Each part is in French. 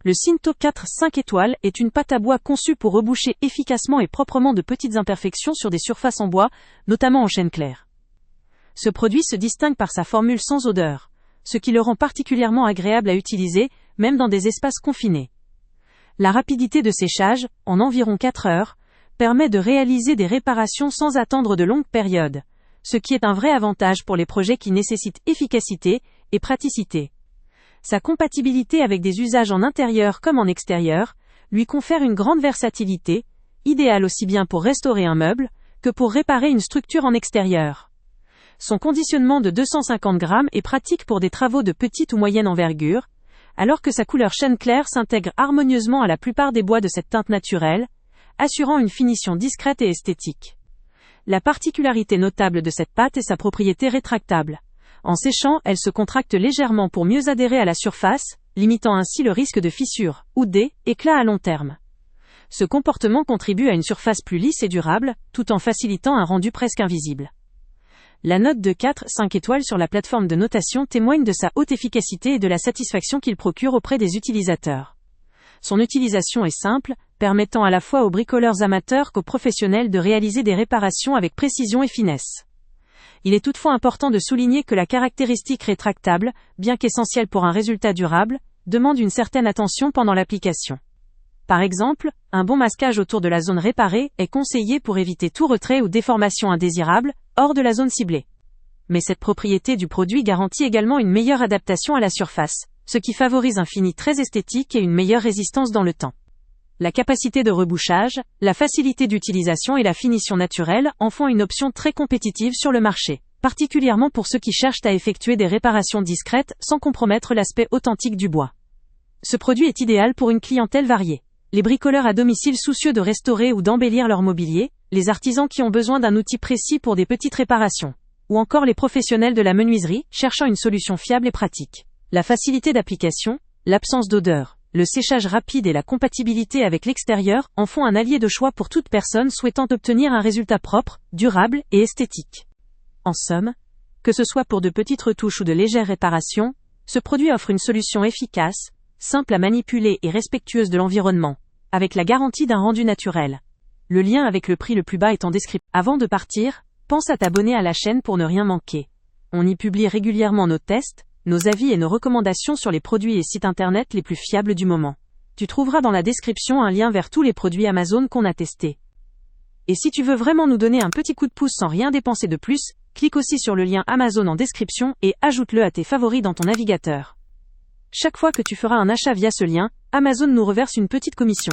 Le Cinto 4 5 étoiles est une pâte à bois conçue pour reboucher efficacement et proprement de petites imperfections sur des surfaces en bois, notamment en chêne clair. Ce produit se distingue par sa formule sans odeur, ce qui le rend particulièrement agréable à utiliser, même dans des espaces confinés. La rapidité de séchage, en environ 4 heures, permet de réaliser des réparations sans attendre de longues périodes, ce qui est un vrai avantage pour les projets qui nécessitent efficacité et praticité. Sa compatibilité avec des usages en intérieur comme en extérieur, lui confère une grande versatilité, idéale aussi bien pour restaurer un meuble, que pour réparer une structure en extérieur. Son conditionnement de 250 grammes est pratique pour des travaux de petite ou moyenne envergure, alors que sa couleur chêne clair s'intègre harmonieusement à la plupart des bois de cette teinte naturelle, assurant une finition discrète et esthétique. La particularité notable de cette pâte est sa propriété rétractable. En séchant, elle se contracte légèrement pour mieux adhérer à la surface, limitant ainsi le risque de fissure, ou d'éclat à long terme. Ce comportement contribue à une surface plus lisse et durable, tout en facilitant un rendu presque invisible. La note de 4/5 étoiles sur la plateforme de notation témoigne de sa haute efficacité et de la satisfaction qu'il procure auprès des utilisateurs. Son utilisation est simple, permettant à la fois aux bricoleurs amateurs qu'aux professionnels de réaliser des réparations avec précision et finesse. Il est toutefois important de souligner que la caractéristique rétractable, bien qu'essentielle pour un résultat durable, demande une certaine attention pendant l'application. Par exemple, un bon masquage autour de la zone réparée est conseillé pour éviter tout retrait ou déformation indésirable, hors de la zone ciblée. Mais cette propriété du produit garantit également une meilleure adaptation à la surface, ce qui favorise un fini très esthétique et une meilleure résistance dans le temps. La capacité de rebouchage, la facilité d'utilisation et la finition naturelle en font une option très compétitive sur le marché, particulièrement pour ceux qui cherchent à effectuer des réparations discrètes sans compromettre l'aspect authentique du bois. Ce produit est idéal pour une clientèle variée. Les bricoleurs à domicile soucieux de restaurer ou d'embellir leur mobilier, les artisans qui ont besoin d'un outil précis pour des petites réparations, ou encore les professionnels de la menuiserie cherchant une solution fiable et pratique. La facilité d'application, l'absence d'odeur, le séchage rapide et la compatibilité avec l'extérieur en font un allié de choix pour toute personne souhaitant obtenir un résultat propre, durable et esthétique. En somme, que ce soit pour de petites retouches ou de légères réparations, ce produit offre une solution efficace, simple à manipuler et respectueuse de l'environnement, avec la garantie d'un rendu naturel. Le lien avec le prix le plus bas est en description. Avant de partir, pense à t'abonner à la chaîne pour ne rien manquer. On y publie régulièrement nos tests, nos avis et nos recommandations sur les produits et sites internet les plus fiables du moment. Tu trouveras dans la description un lien vers tous les produits Amazon qu'on a testés. Et si tu veux vraiment nous donner un petit coup de pouce sans rien dépenser de plus, clique aussi sur le lien Amazon en description et ajoute-le à tes favoris dans ton navigateur. Chaque fois que tu feras un achat via ce lien, Amazon nous reverse une petite commission.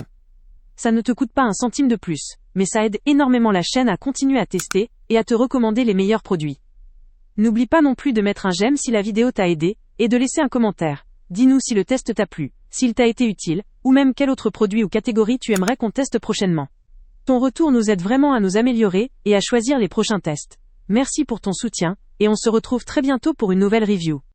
Ça ne te coûte pas un centime de plus, mais ça aide énormément la chaîne à continuer à tester et à te recommander les meilleurs produits. N'oublie pas non plus de mettre un j'aime si la vidéo t'a aidé, et de laisser un commentaire. Dis-nous si le test t'a plu, s'il t'a été utile, ou même quel autre produit ou catégorie tu aimerais qu'on teste prochainement. Ton retour nous aide vraiment à nous améliorer, et à choisir les prochains tests. Merci pour ton soutien, et on se retrouve très bientôt pour une nouvelle review.